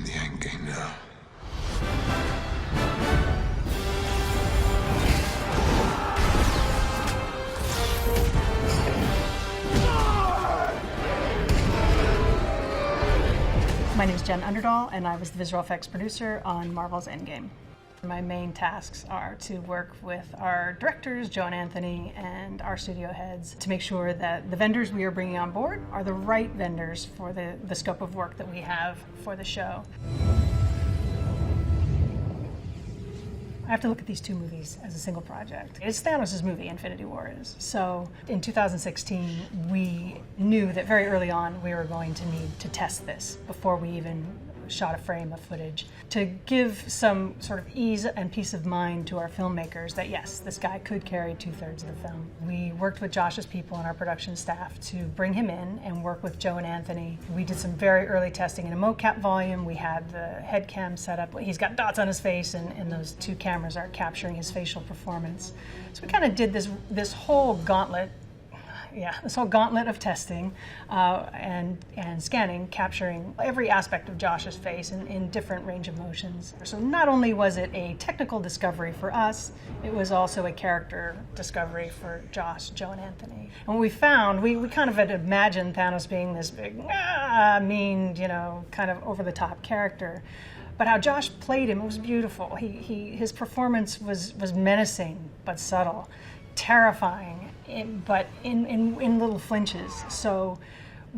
in the endgame now. My name is Jen Underdahl, and I was the visual effects producer on Marvel's Endgame. My main tasks are to work with our directors, Joe and Anthony, and our studio heads to make sure that the vendors we are bringing on board are the right vendors for the scope of work that we have for the show. I have to look at these two movies as a single project. It's Thanos' movie, Infinity War is. So in 2016, we knew that very early on we were going to need to test this before we even shot a frame of footage to give some sort of ease and peace of mind to our filmmakers that yes, this guy could carry 2/3 of the film. We worked with Josh's people and our production staff to bring him in and work with Joe and Anthony. We did some very early testing in a mocap volume. We had the head cam set up. He's got dots on his face, and those two cameras are capturing his facial performance. So we kind of did this whole gauntlet. This whole gauntlet of testing and scanning, capturing every aspect of Josh's face in different range of motions. So not only was it a technical discovery for us, it was also a character discovery for Josh, Joe, and Anthony. And what we found, we kind of had imagined Thanos being this big, mean, kind of over-the-top character. But how Josh played him, it was beautiful. His performance was menacing but subtle, terrifying, but in little flinches. So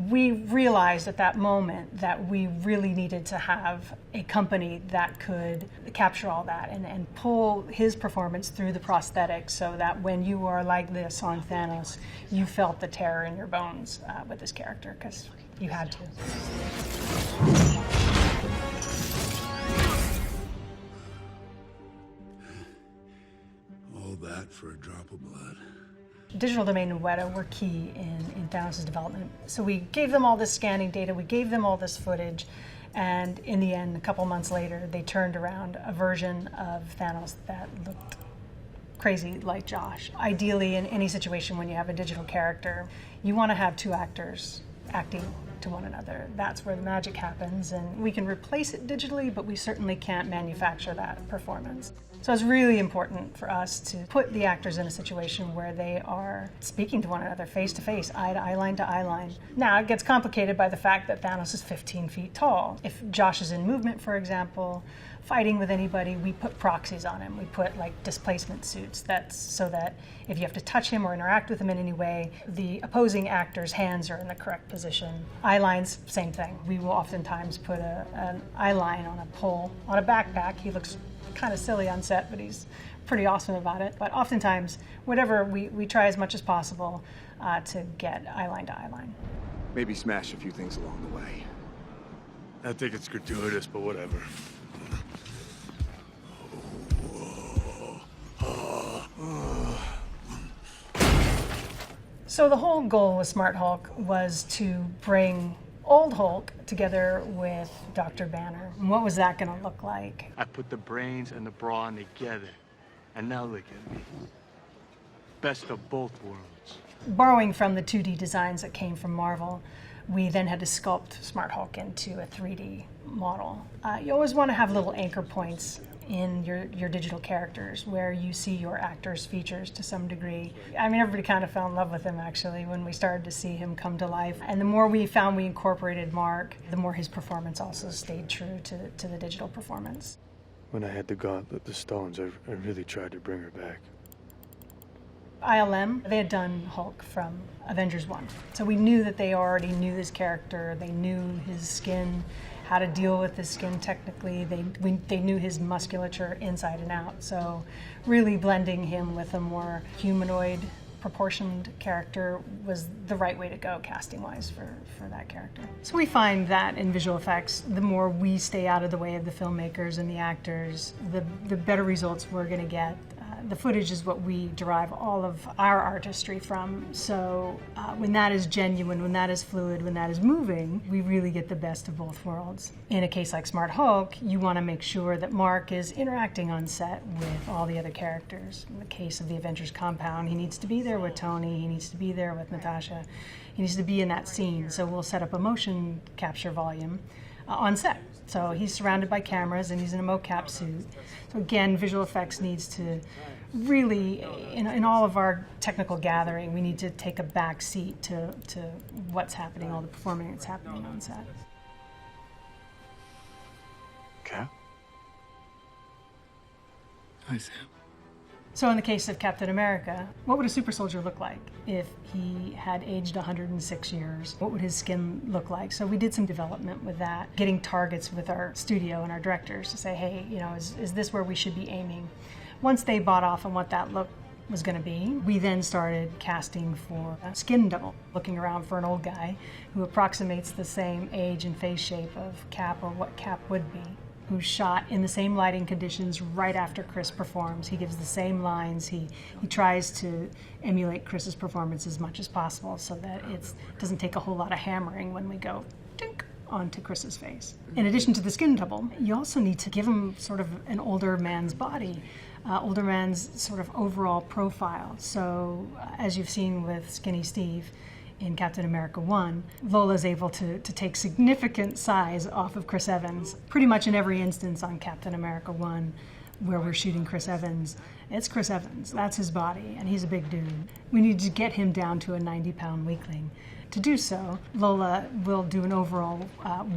we realized at that moment that we really needed to have a company that could capture all that and pull his performance through the prosthetics so that when you are like this on Thanos, you felt the terror in your bones with this character, because you had to. All that for a drop of blood. Digital Domain and Weta were key in Thanos' development. So we gave them all this scanning data, we gave them all this footage, and in the end, a couple months later, they turned around a version of Thanos that looked crazy like Josh. Ideally, in any situation when you have a digital character, you want to have two actors acting to one another. That's where the magic happens, and we can replace it digitally, but we certainly can't manufacture that performance. So it's really important for us to put the actors in a situation where they are speaking to one another face to face, eye to eye, line to eye line. Now, it gets complicated by the fact that Thanos is 15 feet tall. If Josh is in movement, for example, fighting with anybody, we put proxies on him. We put like displacement suits. That's so that if you have to touch him or interact with him in any way, the opposing actor's hands are in the correct position. Eye lines, same thing. We will oftentimes put an eye line on a pole, on a backpack. He looks kind of silly on set, but he's pretty awesome about it. But oftentimes, whatever, we try as much as possible to get eye line to eye line. Maybe smash a few things along the way. I think it's gratuitous, but whatever. So the whole goal with Smart Hulk was to bring old Hulk together with Dr. Banner. And what was that going to look like? I put the brains and the brawn together, and now look at me. Best of both worlds. Borrowing from the 2D designs that came from Marvel, we then had to sculpt Smart Hulk into a 3D model. You always want to have little anchor points in your digital characters where you see your actor's features to some degree. I mean, everybody kind of fell in love with him actually when we started to see him come to life. And the more we found we incorporated Mark, the more his performance also stayed true to the digital performance. When I had the gauntlet, the stones, I really tried to bring her back. ILM, they had done Hulk from Avengers 1. So we knew that they already knew his character, they knew his skin, how to deal with his skin technically. They knew his musculature inside and out. So really blending him with a more humanoid proportioned character was the right way to go casting-wise for that character. So we find that in visual effects, the more we stay out of the way of the filmmakers and the actors, the better results we're going to get. The footage is what we derive all of our artistry from. So when that is genuine, when that is fluid, when that is moving, we really get the best of both worlds. In a case like Smart Hulk, you want to make sure that Mark is interacting on set with all the other characters. In the case of the Avengers compound, he needs to be there with Tony, he needs to be there with Natasha, he needs to be in that scene. So we'll set up a motion capture volume on set. So he's surrounded by cameras and he's in a mocap suit. So again, visual effects needs to really, in all of our technical gathering, we need to take a back seat to what's happening, all the performing that's happening on set. Cap? Hi, Sam. So in the case of Captain America, what would a super soldier look like if he had aged 106 years? What would his skin look like? So we did some development with that, getting targets with our studio and our directors to say, hey, is this where we should be aiming? Once they bought off on what that look was going to be, we then started casting for a skin double, looking around for an old guy who approximates the same age and face shape of Cap, or what Cap would be, who's shot in the same lighting conditions right after Chris performs. He gives the same lines. He tries to emulate Chris's performance as much as possible so that it doesn't take a whole lot of hammering when we go dink onto Chris's face. In addition to the skin double, you also need to give him sort of an older man's body, older man's sort of overall profile. So as you've seen with Skinny Steve, in Captain America 1, Lola's able to take significant size off of Chris Evans. Pretty much in every instance on Captain America 1 where we're shooting Chris Evans, it's Chris Evans. That's his body, and he's a big dude. We need to get him down to a 90-pound weakling. To do so, Lola will do an overall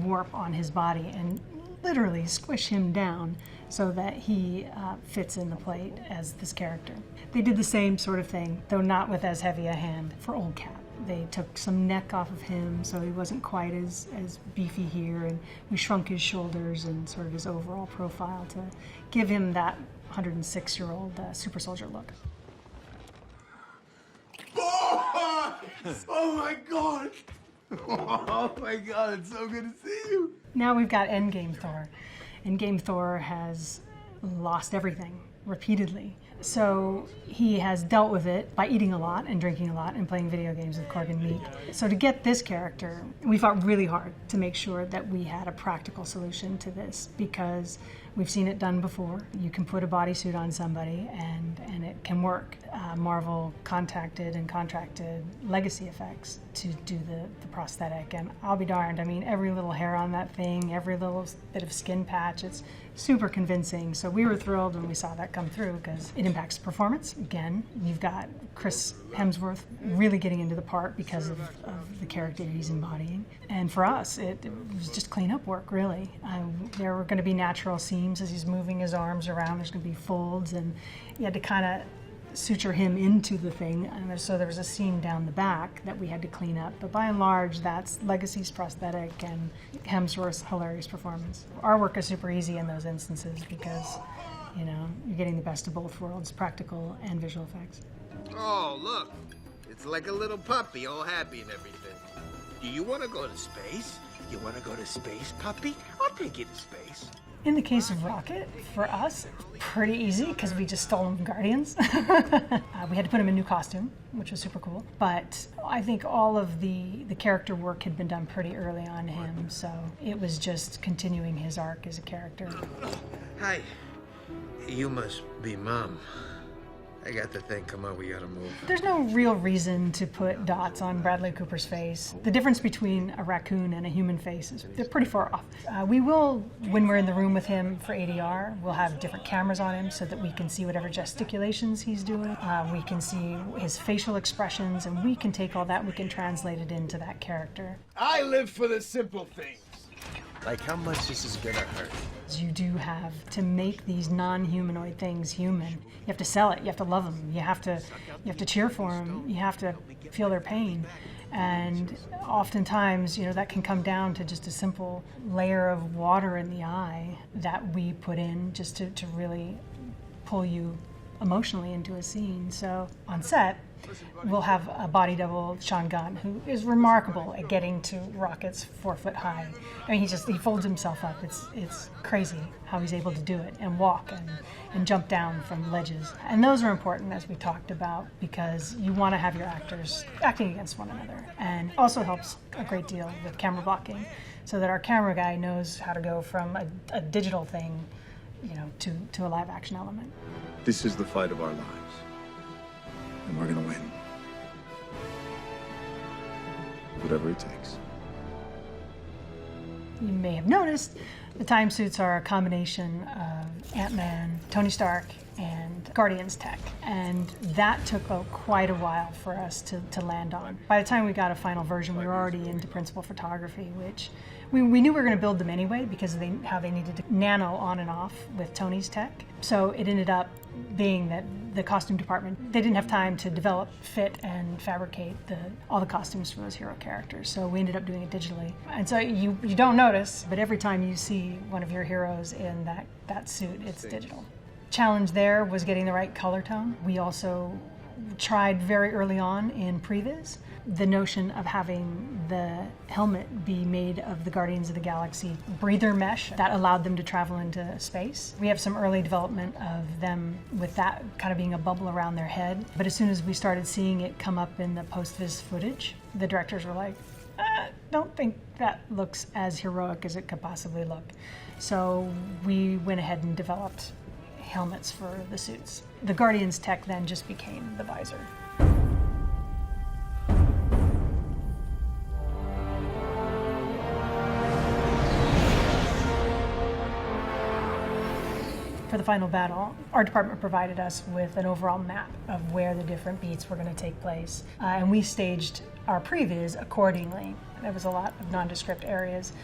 warp on his body and literally squish him down so that he fits in the plate as this character. They did the same sort of thing, though not with as heavy a hand, for old Cap. They took some neck off of him so he wasn't quite as beefy here, and we shrunk his shoulders and sort of his overall profile to give him that 106-year-old super soldier look. Oh my God! Oh my God, it's so good to see you. Now we've got Endgame Thor. Endgame Thor has lost everything repeatedly. So he has dealt with it by eating a lot and drinking a lot and playing video games with Korg and Meek. So to get this character, we fought really hard to make sure that we had a practical solution to this, because we've seen it done before. You can put a bodysuit on somebody and it can work. Marvel contacted and contracted Legacy Effects to do the prosthetic, and I'll be darned, I mean, every little hair on that thing, every little bit of skin patch, it's super convincing. So we were thrilled when we saw that come through, because it impacts performance. Again, you've got Chris Hemsworth really getting into the part because of the character he's embodying. And for us, it was just cleanup work, really. There were going to be natural seams as he's moving his arms around. There's going to be folds, and you had to kind of suture him into the thing, and so there was a seam down the back that we had to clean up. But by and large, that's Legacy's prosthetic and Hemsworth's hilarious performance. Our work is super easy in those instances because, you're getting the best of both worlds, practical and visual effects. Oh, look. It's like a little puppy, all happy and everything. Do you want to go to space? You want to go to space, puppy? I'll take you to space. In the case of Rocket, for us, pretty easy because we just stole him from Guardians. We had to put him in a new costume, which was super cool. But I think all of the character work had been done pretty early on him, so it was just continuing his arc as a character. Hi. You must be Mom. I got to think, come on, we gotta move. There's no real reason to put dots on Bradley Cooper's face. The difference between a raccoon and a human face is they're pretty far off. We will, when we're in the room with him for ADR, we'll have different cameras on him so that we can see whatever gesticulations he's doing. We can see his facial expressions, and we can take all that, we can translate it into that character. I live for the simple things. Like how much this is gonna hurt. You do have to make these non-humanoid things human. You have to sell it. You have to love them. You have to cheer for them. You have to feel their pain. And oftentimes, that can come down to just a simple layer of water in the eye that we put in just to really pull you emotionally into a scene. So on set, we'll have a body double, Sean Gunn, who is remarkable at getting to Rocket's 4 foot high. I mean, he folds himself up. It's crazy how he's able to do it and walk and jump down from ledges. And those are important, as we talked about, because you want to have your actors acting against one another. And also helps a great deal with camera blocking, so that our camera guy knows how to go from a digital thing, to a live action element. This is the fight of our lives, and we're gonna win. Whatever it takes. You may have noticed the time suits are a combination of Ant-Man, Tony Stark, and Guardians tech. And that took quite a while for us to land on. By the time we got a final version, we were already into principal photography, which we knew we were going to build them anyway because of how they needed to nano on and off with Tony's tech. So it ended up being that the costume department, they didn't have time to develop, fit, and fabricate all the costumes for those hero characters. So we ended up doing it digitally. And so you don't notice, but every time you see one of your heroes in that suit, it's digital. Challenge there was getting the right color tone. We also tried very early on in previs the notion of having the helmet be made of the Guardians of the Galaxy breather mesh that allowed them to travel into space. We have some early development of them with that kind of being a bubble around their head, but as soon as we started seeing it come up in the post-vis footage, the directors were like, don't think that looks as heroic as it could possibly look. So we went ahead and developed helmets for the suits. The Guardians tech then just became the visor. For the final battle, our department provided us with an overall map of where the different beats were going to take place. And we staged our previs accordingly. There was a lot of nondescript areas,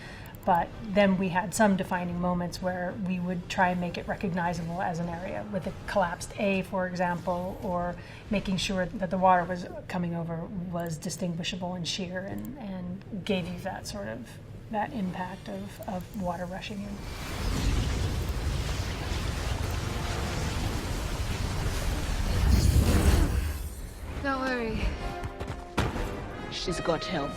but then we had some defining moments where we would try and make it recognizable as an area with a collapsed A, for example, or making sure that the water was coming over was distinguishable and sheer and gave you that sort of, that impact of water rushing in. Don't worry. She's got help.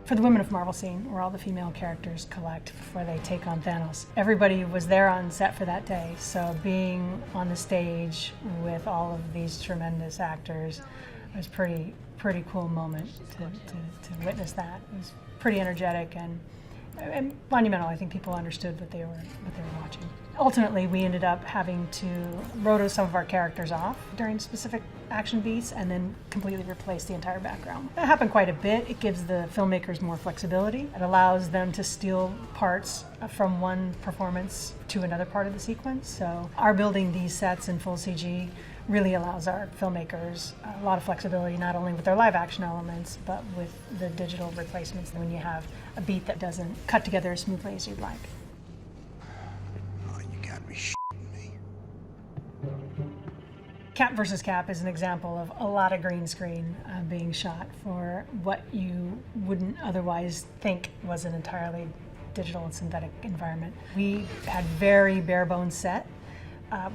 For the Women of Marvel scene, where all the female characters collect before they take on Thanos, everybody was there on set for that day. So being on the stage with all of these tremendous actors was pretty cool moment to witness that. It was pretty energetic and monumental. I think people understood what they were watching. Ultimately, we ended up having to roto some of our characters off during specific action beats and then completely replace the entire background. That happened quite a bit. It gives the filmmakers more flexibility. It allows them to steal parts from one performance to another part of the sequence. So our building these sets in full CG really allows our filmmakers a lot of flexibility, not only with their live action elements, but with the digital replacements when you have a beat that doesn't cut together as smoothly as you'd like. Oh, you gotta be shitting me. Cap versus Cap is an example of a lot of green screen being shot for what you wouldn't otherwise think was an entirely digital and synthetic environment. We had very bare bones set.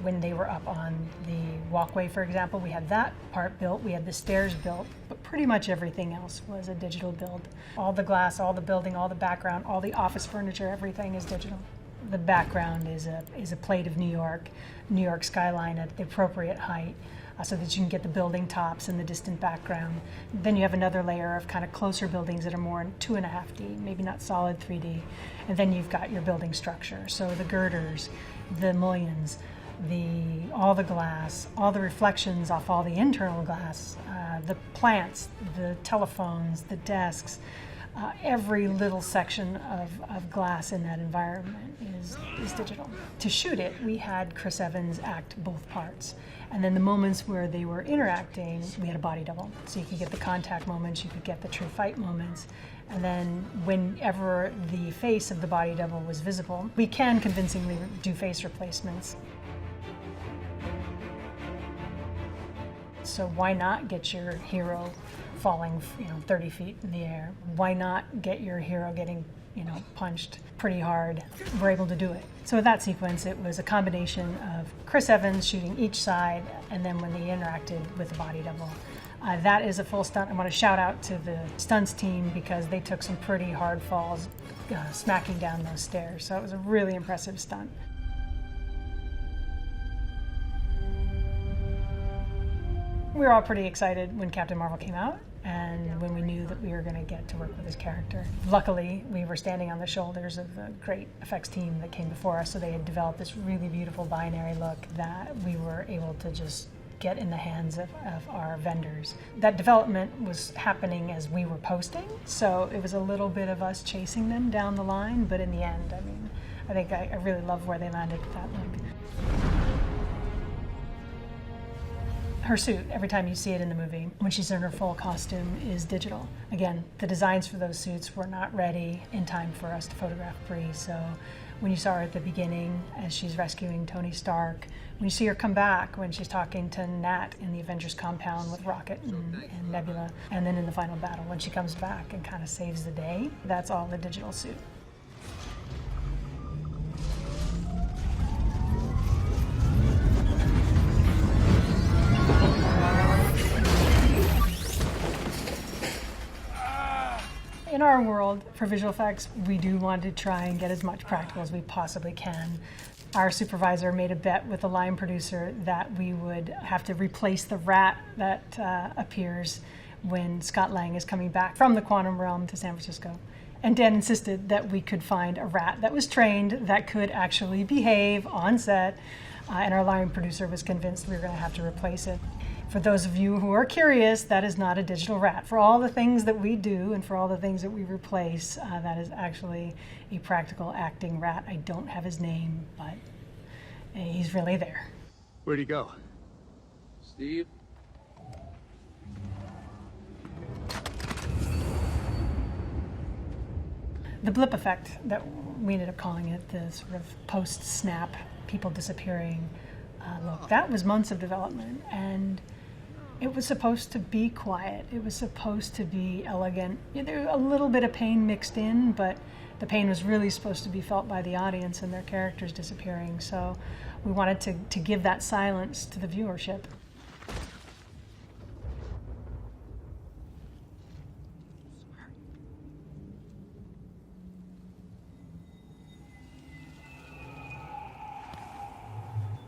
When they were up on the walkway, for example, we had that part built, we had the stairs built, but pretty much everything else was a digital build. All the glass, all the building, all the background, all the office furniture, everything is digital. The background is a plate of New York skyline at the appropriate height, so that you can get the building tops and the distant background. Then you have another layer of kind of closer buildings that are more in 2.5D, maybe not solid 3D. And then you've got your building structure, so the girders, the mullions, all the glass, all the reflections off all the internal glass, the plants, the telephones, the desks, every little section of glass in that environment is digital. To shoot it, we had Chris Evans act both parts. And then the moments where they were interacting, we had a body double. So you could get the contact moments, you could get the true fight moments. And then whenever the face of the body double was visible, we can convincingly do face replacements. So why not get your hero falling, 30 feet in the air? Why not get your hero getting, punched pretty hard? We're able to do it. So with that sequence, it was a combination of Chris Evans shooting each side, and then when they interacted with the body double. That is a full stunt. I want to shout out to the stunts team because they took some pretty hard falls smacking down those stairs. So it was a really impressive stunt. We were all pretty excited when Captain Marvel came out and when we knew that we were going to get to work with his character. Luckily, we were standing on the shoulders of the great effects team that came before us, so they had developed this really beautiful binary look that we were able to just get in the hands of our vendors. That development was happening as we were posting, so it was a little bit of us chasing them down the line, but in the end, I mean, I think I really love where they landed with that look. Her suit, every time you see it in the movie, when she's in her full costume, is digital. Again, the designs for those suits were not ready in time for us to photograph Brie, so when you saw her at the beginning as she's rescuing Tony Stark, when you see her come back when she's talking to Nat in the Avengers compound with Rocket and Nebula, and then in the final battle when she comes back and kind of saves the day, that's all the digital suit. In our world, for visual effects, we do want to try and get as much practical as we possibly can. Our supervisor made a bet with the line producer that we would have to replace the rat that appears when Scott Lang is coming back from the quantum realm to San Francisco. And Dan insisted that we could find a rat that was trained, that could actually behave on set, and our line producer was convinced we were going to have to replace it. For those of you who are curious, that is not a digital rat. For all the things that we do and for all the things that we replace, that is actually a practical acting rat. I don't have his name, but he's really there. Where'd he go? Steve? The blip effect that we ended up calling it, the sort of post-snap, people disappearing look, that was months of development, and it was supposed to be quiet. It was supposed to be elegant. There was a little bit of pain mixed in, but the pain was really supposed to be felt by the audience and their characters disappearing. So we wanted to give that silence to the viewership.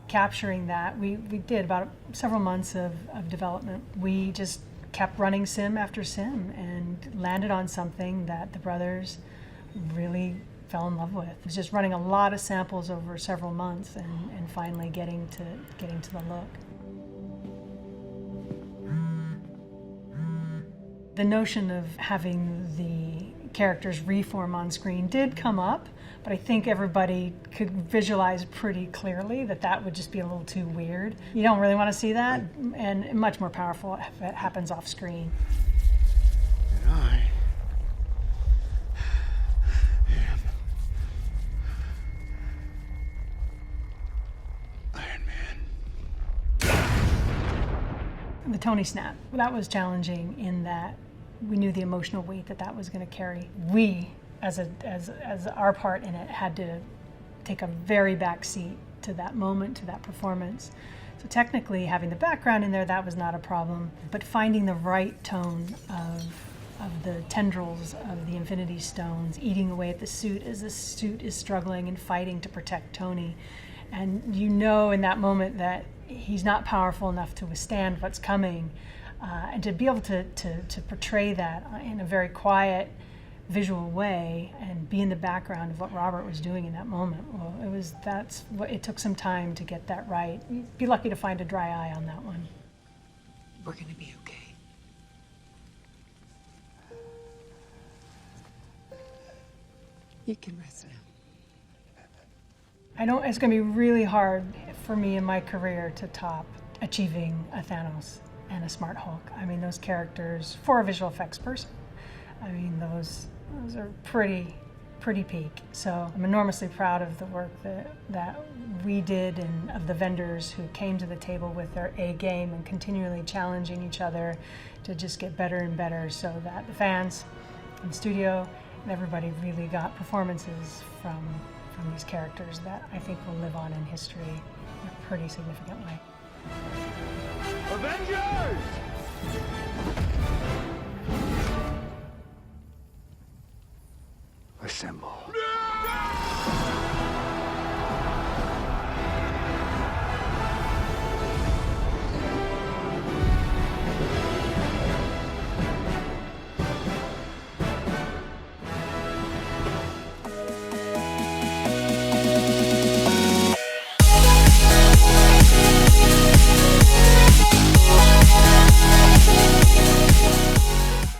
Capturing that, we did about several months of development. We just kept running sim after sim and landed on something that the brothers really fell in love with. It was just running a lot of samples over several months and finally getting to the look. The notion of having the characters reform on screen did come up, but I think everybody could visualize pretty clearly that that would just be a little too weird. You don't really want to see that, and much more powerful if it happens off screen. And I am Iron Man. The Tony snap, that was challenging in that we knew the emotional weight that was going to carry. We, as our part in it, had to take a very back seat to that moment, to that performance. So technically, having the background in there, that was not a problem. But finding the right tone of the tendrils of the Infinity Stones eating away at the suit as the suit is struggling and fighting to protect Tony. And you know in that moment that he's not powerful enough to withstand what's coming. And to be able to portray that in a very quiet, visual way and be in the background of what Robert was doing in that moment, well, it took some time to get that right. You'd be lucky to find a dry eye on that one. We're gonna be okay. You can rest now. It's going to be really hard for me in my career to top achieving a Thanos and a Smart Hulk. I mean, those characters, for a visual effects person, I mean, those are pretty peak. So I'm enormously proud of the work that we did and of the vendors who came to the table with their A game and continually challenging each other to just get better and better so that the fans and the studio and everybody really got performances from these characters that I think will live on in history in a pretty significant way. Avengers! Assemble. No!